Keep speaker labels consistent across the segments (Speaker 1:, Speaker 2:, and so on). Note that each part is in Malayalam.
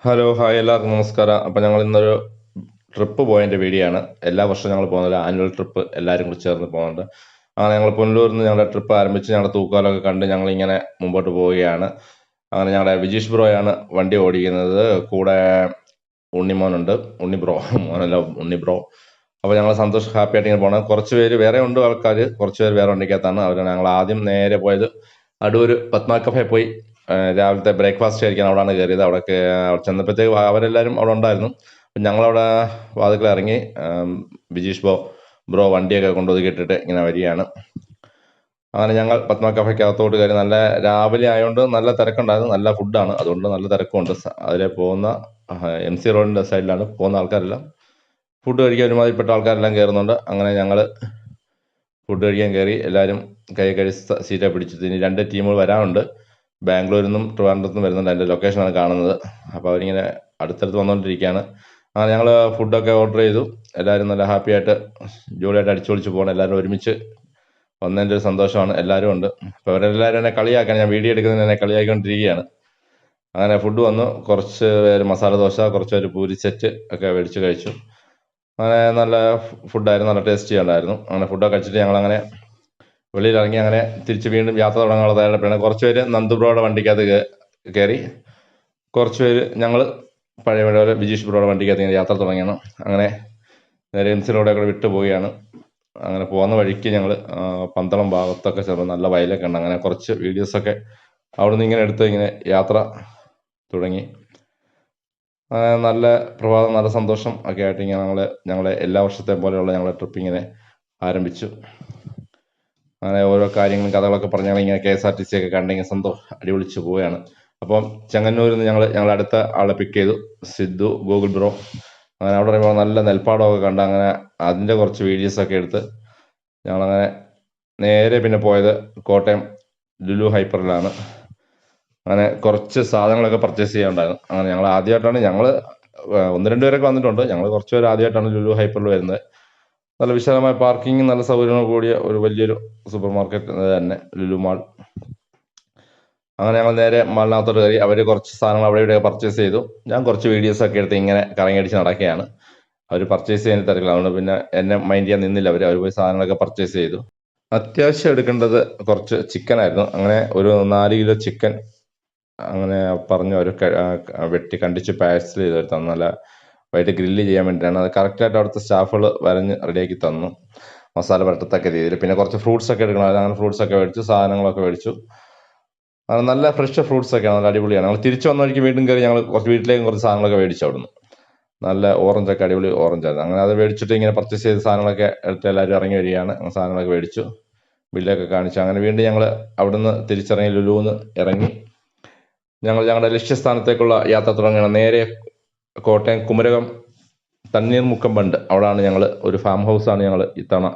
Speaker 1: ഹലോ ഹായ് എല്ലാവർക്കും നമസ്കാരം. അപ്പോൾ ഞങ്ങൾ ഇന്നൊരു ട്രിപ്പ് പോയതിൻ്റെ വീഡിയോ ആണ്. എല്ലാ വർഷവും ഞങ്ങൾ പോകുന്ന ആനുവൽ ട്രിപ്പ് എല്ലാവരും കൂടി ചേർന്ന് പോകുന്നുണ്ട്. അങ്ങനെ ഞങ്ങൾ പുനലൂരിൽ നിന്ന് ഞങ്ങളുടെ ട്രിപ്പ് ആരംഭിച്ച് ഞങ്ങളുടെ തൂക്കാലൊക്കെ കണ്ട് ഞങ്ങളിങ്ങനെ മുമ്പോട്ട് പോവുകയാണ്. അങ്ങനെ ഞങ്ങളുടെ വിജീഷ് ബ്രോയാണ് വണ്ടി ഓടിക്കുന്നത്. കൂടെ ഉണ്ണിമോനുണ്ട്. ഉണ്ണി ബ്രോ മോനല്ല ഉണ്ണി ബ്രോ. അപ്പോൾ ഞങ്ങൾ സന്തോഷം ഹാപ്പി ആയിട്ട് ഇങ്ങനെ പോകണം. കുറച്ച് പേര് വേറെ ഉണ്ട്, ആൾക്കാർ കുറച്ച് പേര് വേറെ വണ്ടിക്കകത്താണ്. അവർ ഞങ്ങൾ ആദ്യം നേരെ പോയത് അടൂർ പത്മ കഫേ പോയി. രാവിലത്തെ ബ്രേക്ക്ഫാസ്റ്റ് കഴിക്കാൻ അവിടെയാണ് കയറിയത്. അവിടെ ചെന്നപ്പോഴത്തേക്ക് അവരെല്ലാവരും അവിടെ ഉണ്ടായിരുന്നു. അപ്പം ഞങ്ങളവിടെ വാതിക്കൽ ഇറങ്ങി. ബിജീഷ് ബ്രോ വണ്ടിയൊക്കെ കൊണ്ടുവന്നിട്ടിട്ട് ഇങ്ങനെ വരികയാണ്. അങ്ങനെ ഞങ്ങൾ പത്മ കഫയ്ക്കകത്തോട്ട് കയറി. നല്ല രാവിലെ ആയതുകൊണ്ട് നല്ല തിരക്കുണ്ടായിരുന്നു. നല്ല ഫുഡാണ്, അതുകൊണ്ട് നല്ല തിരക്കുണ്ട്. അതിലെ പോകുന്ന MC റോഡിൻ്റെ സൈഡിലാണ് പോകുന്ന ആൾക്കാരെല്ലാം ഫുഡ് കഴിക്കാൻ ഒരുമാതിരിപ്പെട്ട ആൾക്കാരെല്ലാം കയറുന്നുണ്ട്. അങ്ങനെ ഞങ്ങൾ ഫുഡ് കഴിക്കാൻ കയറി. എല്ലാവരും കൈ കഴി സീറ്റൊക്കെ പിടിച്ചു. ഇനി 2 ടീമുകൾ വരാനുണ്ട്. ബാംഗ്ലൂരിൽ നിന്നും ട്രിവാൻഡ്രത്തു നിന്നും വരുന്നുണ്ട്. അതിൻ്റെ ലൊക്കേഷനാണ് കാണുന്നത്. അപ്പോൾ അവരിങ്ങനെ അടുത്തടുത്ത് വന്നുകൊണ്ടിരിക്കുകയാണ്. അങ്ങനെ ഞങ്ങൾ ഫുഡൊക്കെ ഓർഡർ ചെയ്തു. എല്ലാവരും നല്ല ഹാപ്പി ആയിട്ട് ജോളിയായിട്ട് അടിച്ചു പൊളിച്ച് പോകണം. എല്ലാവരും ഒരുമിച്ച് വന്നതിൻ്റെ ഒരു സന്തോഷമാണ്. എല്ലാവരും ഉണ്ട്. അപ്പോൾ അവരെല്ലാവരും എന്നെ കളിയാക്കാൻ, ഞാൻ വീഡിയോ എടുക്കുന്നതിന് എന്നെ കളിയാക്കിക്കൊണ്ടിരിക്കുകയാണ്. അങ്ങനെ ഫുഡ് വന്നു. കുറച്ച് പേര് മസാല ദോശ, കുറച്ച് പേര് പൂരി സെറ്റ് ഒക്കെ മേടിച്ച് കഴിച്ചു. അങ്ങനെ നല്ല ഫുഡായിരുന്നു, നല്ല ടേസ്റ്റി ഉണ്ടായിരുന്നു. അങ്ങനെ ഫുഡൊക്കെ കഴിച്ചിട്ട് ഞങ്ങളങ്ങനെ വെളിയിലിറങ്ങി. അങ്ങനെ തിരിച്ച് വീണ്ടും യാത്ര തുടങ്ങാനുള്ള തയ്യാറെടുപ്പാണ്. കുറച്ച് പേര് നന്ദുബ്രോയുടെ വണ്ടിക്കകത്ത് കയറി. കുറച്ച് പേര് ഞങ്ങൾ പഴയ പോലെ ബിജീഷ് ബ്രോയുടെ വണ്ടിക്കകത്ത് ഇങ്ങനെ യാത്ര തുടങ്ങിയാണ്. അങ്ങനെ നേരെ MC റോഡെ കൂടെ വിട്ടു പോവുകയാണ്. അങ്ങനെ പോകുന്ന വഴിക്ക് ഞങ്ങൾ പന്തളം ഭാഗത്തൊക്കെ ചിലപ്പോൾ നല്ല വയലൊക്കെ ഉണ്ട്. അങ്ങനെ കുറച്ച് വീഡിയോസൊക്കെ അവിടെ നിന്ന് ഇങ്ങനെ എടുത്ത് ഇങ്ങനെ യാത്ര തുടങ്ങി. നല്ല പ്രഭാതം, നല്ല സന്തോഷം ഒക്കെ ആയിട്ട് ഇങ്ങനെ ഞങ്ങളെ എല്ലാ വർഷത്തെ പോലെയുള്ള ഞങ്ങളുടെ ട്രിപ്പ് ഇങ്ങനെ ആരംഭിച്ചു. അങ്ങനെ ഓരോ കാര്യങ്ങളും കഥകളൊക്കെ പറഞ്ഞ് ഞങ്ങളിങ്ങനെ KSRTC ഒക്കെ കണ്ടിങ്ങനെ അടിപൊളിച്ച് പോവുകയാണ്. അപ്പം ചെങ്ങന്നൂരിൽ നിന്ന് ഞങ്ങൾ അടുത്ത ആളെ പിക്ക് ചെയ്തു, സിദ്ധു ഗൂഗിൾ ബ്രോ. അങ്ങനെ അവിടെ പറയുമ്പോൾ നല്ല നെൽപ്പാടമൊക്കെ കണ്ട് അങ്ങനെ അതിൻ്റെ കുറച്ച് വീഡിയോസൊക്കെ എടുത്ത് ഞങ്ങളങ്ങനെ നേരെ പിന്നെ പോയത് കോട്ടയം ലുലു ഹൈപ്പറിലാണ്. അങ്ങനെ കുറച്ച് സാധനങ്ങളൊക്കെ പർച്ചേസ് ചെയ്യാനുണ്ടായിരുന്നു. അങ്ങനെ ഞങ്ങൾ ആദ്യമായിട്ടാണ്, ഞങ്ങൾ 1-2 പേരൊക്കെ വന്നിട്ടുണ്ട്. ഞങ്ങൾ കുറച്ച് പേര് ആദ്യമായിട്ടാണ് ലുലു ഹൈപ്പറിൽ വരുന്നത്. നല്ല വിശാലമായ പാർക്കിംഗ്, നല്ല സൗകര്യങ്ങൾ കൂടിയ ഒരു വലിയൊരു സൂപ്പർ മാർക്കറ്റ് തന്നെ ലുലു മാൾ. അങ്ങനെ ഞങ്ങൾ നേരെ മാളിനകത്തോട്ട് കയറി. അവർ കുറച്ച് സാധനങ്ങൾ അവിടെ ഇവിടെ പർച്ചേസ് ചെയ്തു. ഞാൻ കുറച്ച് വീഡിയോസൊക്കെ എടുത്ത് ഇങ്ങനെ കറങ്ങിയടിച്ച് നടക്കുകയാണ്. അവർ പർച്ചേസ് ചെയ്യാൻ തിരക്കില്ല, അതുകൊണ്ട് പിന്നെ എന്നെ മൈൻഡ് ചെയ്യാൻ നിന്നില്ല. അവർ പോയി സാധനങ്ങളൊക്കെ പർച്ചേസ് ചെയ്തു. അത്യാവശ്യം എടുക്കേണ്ടത് കുറച്ച് ചിക്കനായിരുന്നു. അങ്ങനെ ഒരു 4 കിലോ ചിക്കൻ അങ്ങനെ പറഞ്ഞു അവർ വെട്ടി കണ്ടിച്ച് പാഴ്സൽ ചെയ്ത് തന്നു. നല്ല വൈകിട്ട് ഗ്രില്ല് ചെയ്യാൻ വേണ്ടിയിട്ടാണ്. അത് കറക്റ്റായിട്ട് അവിടുത്തെ സ്റ്റാഫുകൾ വരഞ്ഞ് റെഡിയാക്കി തന്നു, മസാല പുരട്ടത്തക്ക രീതിയിൽ. പിന്നെ കുറച്ച് ഫ്രൂട്ട്സ് ഒക്കെ എടുക്കണം. അങ്ങനെ ഫ്രൂട്ട്സൊക്കെ മേടിച്ചു, സാധനങ്ങളൊക്കെ മേടിച്ചു. അത് നല്ല ഫ്രഷ് ഫ്രൂട്ട്സ് ഒക്കെയാണ്, നല്ല അടിപൊളിയാണ്. ഞങ്ങൾ തിരിച്ചു വന്ന വഴിക്ക് വീണ്ടും കയറി ഞങ്ങൾ വീട്ടിലേക്കും കുറച്ച് സാധനങ്ങളൊക്കെ മേടിച്ചു അവിടുന്ന്. നല്ല ഓറഞ്ചൊക്കെ, അടിപൊളി ഓറഞ്ചായിരുന്നു. അങ്ങനെ അത് മേടിച്ചിട്ട് ഇങ്ങനെ പർച്ചേസ് ചെയ്ത് സാധനങ്ങളൊക്കെ എടുത്ത് എല്ലാവരും ഇറങ്ങി വരികയാണ്. സാധനങ്ങളൊക്കെ മേടിച്ചു, ബില്ലൊക്കെ കാണിച്ചു. അങ്ങനെ വീണ്ടും ഞങ്ങൾ അവിടുന്ന് തിരിച്ചിറങ്ങി ലുലുന്ന് ഇറങ്ങി ഞങ്ങളുടെ ലക്ഷ്യസ്ഥാനത്തേക്കുള്ള യാത്ര തുടങ്ങുകയാണ്. നേരെ കോട്ടയം കുമരകം തണ്ണീർമുക്കം ബണ്ട്, അവിടെയാണ് ഞങ്ങൾ ഒരു ഫാം ഹൗസാണ് ഞങ്ങൾ ഇത്തവണ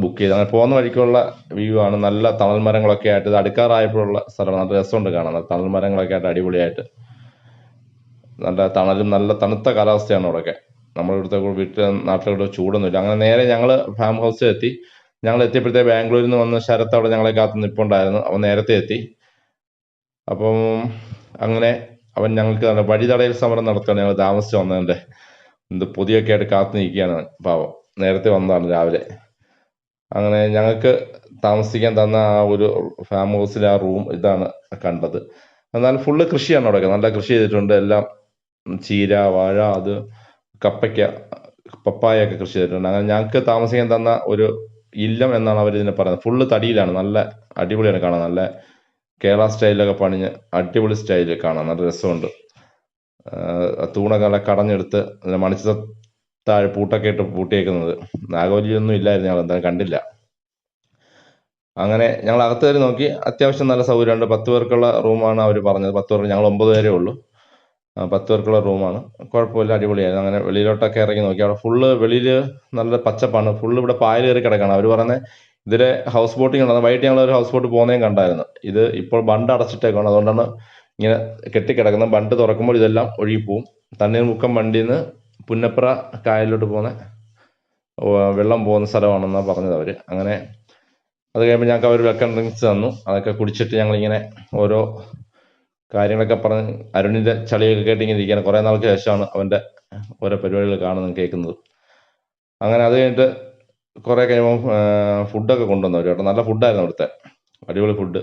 Speaker 1: ബുക്ക് ചെയ്ത്. അങ്ങനെ പോകുന്ന വഴിക്കുള്ള വ്യൂ ആണ്. നല്ല തണൽ മരങ്ങളൊക്കെ ആയിട്ട്, ഇത് അടുക്കാറായപ്പോഴുള്ള സ്ഥലമാണ്. നല്ല രസമുണ്ട് കാണാൻ. തണൽ മരങ്ങളൊക്കെ ആയിട്ട് അടിപൊളിയായിട്ട് നല്ല തണലും നല്ല തണുത്ത കാലാവസ്ഥയാണ് അവിടെയൊക്കെ. നമ്മുടെ ഇവിടുത്തെ നാട്ടിലോട്ട് ചൂടൊന്നുമില്ല. അങ്ങനെ നേരെ ഞങ്ങൾ ഫാം ഹൗസിൽ എത്തി. ഞങ്ങൾ എത്തിയപ്പോഴത്തെ ബാംഗ്ലൂരിൽ നിന്ന് വന്ന ശരത്ത് അവിടെ ഞങ്ങളെ കാത്ത് നിൽപ്പുണ്ടായിരുന്നു. അവൻ നേരത്തെ എത്തി. അപ്പം അങ്ങനെ അവൻ ഞങ്ങൾക്ക് നല്ല വഴിതടയൽ സമരം നടത്തുകയാണ്. ഞങ്ങൾ താമസിച്ച് വന്നതിൻ്റെ പൊതിയൊക്കെ ആയിട്ട് കാത്തു നിൽക്കുകയാണ് പാവം. നേരത്തെ വന്നതാണ് രാവിലെ. അങ്ങനെ ഞങ്ങൾക്ക് താമസിക്കാൻ തന്ന ആ ഒരു ഫാം ഹൗസിലെ ആ റൂം ഇതാണ് കണ്ടത്. എന്നാൽ ഫുള്ള് കൃഷിയാണ് അവിടെയൊക്കെ. നല്ല കൃഷി ചെയ്തിട്ടുണ്ട്. എല്ലാം ചീര, വാഴ, അത് കപ്പയ്ക്ക, പപ്പായൊക്കെ കൃഷി ചെയ്തിട്ടുണ്ട്. അങ്ങനെ ഞങ്ങൾക്ക് താമസിക്കാൻ തന്ന ഒരു ഇല്ലം എന്നാണ് അവർ ഇതിനെ പറയുന്നത്. ഫുള്ള് തടിയിലാണ്, നല്ല അടിപൊളിയാണ് കാണാൻ. നല്ല കേരള സ്റ്റൈലിലൊക്കെ പണിഞ്ഞ് അടിപൊളി സ്റ്റൈലിൽ കാണാൻ നല്ല രസമുണ്ട്. തൂണൊക്കെ നല്ല കടഞ്ഞെടുത്ത് മണിച്ച താഴെ പൂട്ടൊക്കെ ഇട്ട് പൂട്ടിയേക്കുന്നത്. നാഗവല്ലിയൊന്നും ഇല്ലായിരുന്നു, ഞങ്ങൾ എന്തായാലും കണ്ടില്ല. അങ്ങനെ ഞങ്ങൾ അകത്ത് കയറി നോക്കി. അത്യാവശ്യം നല്ല സൗകര്യമുണ്ട്. 10 പേർക്കുള്ള റൂമാണ് അവർ പറഞ്ഞത്. 10 പേർക്ക്, ഞങ്ങൾ 9 പേരേ ഉള്ളൂ. 10 പേർക്കുള്ള റൂമാണ്. കുഴപ്പമില്ല, അടിപൊളിയായിരുന്നു. അങ്ങനെ വെളിയിലോട്ടൊക്കെ ഇറങ്ങി നോക്കി. അവിടെ ഫുള്ള് വെളിയിൽ നല്ല പച്ചപ്പാണ്. ഫുള്ള് ഇവിടെ പായൽ കയറി കിടക്കുകയാണ്. അവർ പറയുന്നത് ഇതിലെ ഹൗസ് ബോട്ടിംഗ് ഉണ്ടെന്ന്. വൈകിട്ട് ഞങ്ങൾ ഒരു ഹൗസ് ബോട്ട് പോകുന്നതും കണ്ടായിരുന്നു. ഇത് ഇപ്പോൾ ബണ്ട് അടച്ചിട്ടേക്കാണ്, അതുകൊണ്ടാണ് ഇങ്ങനെ കെട്ടിക്കിടക്കുന്നത്. ബണ്ട് തുറക്കുമ്പോൾ ഇതെല്ലാം ഒഴുകിപ്പോവും. തണ്ണീർമുക്കം ബണ്ടിൽ നിന്ന് പുന്നപ്ര കായലിലോട്ട് പോകുന്ന വെള്ളം പോകുന്ന സ്ഥലമാണെന്നാണ് പറഞ്ഞത് അവർ. അങ്ങനെ അത് കഴിയുമ്പോൾ ഞങ്ങൾക്ക് അവർ വെൽക്കം ഡ്രിങ്ക്സ് തന്നു. അതൊക്കെ കുടിച്ചിട്ട് ഞങ്ങളിങ്ങനെ ഓരോ കാര്യങ്ങളൊക്കെ പറഞ്ഞ് അരുണിന്റെ ചളിയൊക്കെ കേട്ട് ഇങ്ങനെ ഇരിക്കുകയാണ്. കുറേ നാൾക്ക് ശേഷമാണ് അവന്റെ ഓരോ പരിപാടികൾ കാണുന്നതും കേൾക്കുന്നത്. അങ്ങനെ അത് കഴിഞ്ഞിട്ട് കുറേ കഴിയുമ്പോൾ ഫുഡൊക്കെ കൊണ്ടുവന്നു അവർ കേട്ടോ. നല്ല ഫുഡായിരുന്നു അവിടുത്തെ, അടിപൊളി ഫുഡ്,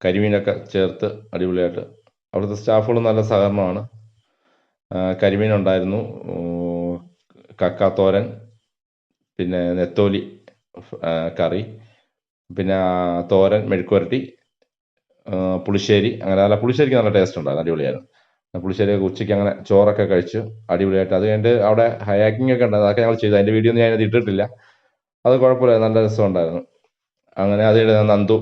Speaker 1: കരിമീനൊക്കെ ചേർത്ത് അടിപൊളിയായിട്ട്. അവിടുത്തെ സ്റ്റാഫുകളും നല്ല സഹകരണമാണ്. കരിമീൻ ഉണ്ടായിരുന്നു, കക്കാത്തോരൻ, പിന്നെ നെത്തോലി കറി, പിന്നെ തോരൻ, മെഴുക്കുവരട്ടി, പുളിശ്ശേരി. അങ്ങനെ നല്ല പുളിശ്ശേരിക്ക് നല്ല ടേസ്റ്റ് ഉണ്ടായിരുന്നു, അടിപൊളിയായിരുന്നു. പുളിശ്ശേരിയൊക്കെ ഉച്ചയ്ക്ക് അങ്ങനെ ചോറൊക്കെ കഴിച്ചു അടിപൊളിയായിട്ട്. അത് കഴിഞ്ഞിട്ട് അവിടെ ഹയാക്കിംഗ് ഒക്കെ ഉണ്ടായിരുന്നു, അതൊക്കെ ഞങ്ങൾ ചെയ്തു. അതിൻ്റെ വീഡിയോ ഒന്നും ഞാനത് ഇട്ടിട്ടില്ല. അത് കുഴപ്പമില്ല, നല്ല രസമുണ്ടായിരുന്നു. അങ്ങനെ അത് കഴിഞ്ഞ് നന്ദു,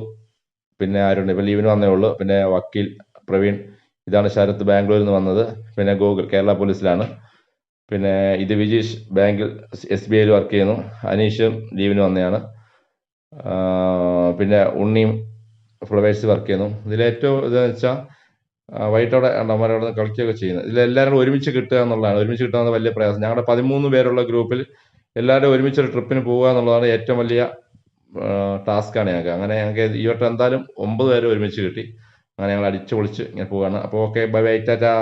Speaker 1: പിന്നെ ആരുണ്ട്, ഇപ്പം ലീവിന് വന്നേ ഉള്ളൂ. പിന്നെ വക്കീൽ പ്രവീൺ, ഇതാണ് ശരത്ത് ബാംഗ്ലൂരിൽ നിന്ന് വന്നത്. പിന്നെ ഗോകുൽ കേരള പോലീസിലാണ്. പിന്നെ ഇത് വിജീഷ് ബാങ്കിൽ SBIയിൽ വർക്ക് ചെയ്യുന്നു. അനീഷും ലീവിന് വന്നതാണ്. പിന്നെ ഉണ്ണിയും ഫ്ലവേഴ്സ് വർക്ക് ചെയ്യുന്നു. ഇതിലേറ്റവും ഇതെന്ന് വെച്ചാൽ വൈകിട്ടോടെ അമ്മമാരവിടെ നിന്ന് കളിക്കുകയൊക്കെ ചെയ്യുന്നത്. ഇതിലെല്ലാവരും ഒരുമിച്ച് കിട്ടുക എന്നുള്ളതാണ്. ഒരുമിച്ച് കിട്ടുക എന്നത് വലിയ പ്രയാസം. ഞങ്ങളുടെ 13 പേരുള്ള ഗ്രൂപ്പിൽ എല്ലാവരും ഒരുമിച്ച് ഒരു ട്രിപ്പിന് പോവുക എന്നുള്ളതാണ് ഏറ്റവും വലിയ ടാസ്ക്കാണ് ഞങ്ങൾക്ക്. അങ്ങനെ ഞങ്ങൾക്ക് ഈ വട്ടം എന്തായാലും 9 പേര് ഒരുമിച്ച് കിട്ടി. അങ്ങനെ ഞങ്ങൾ അടിച്ചു പൊളിച്ച് ഇങ്ങനെ പോവുകയാണ്. അപ്പോൾ ഓക്കെ, ബൈ ബൈ, ടാറ്റാ.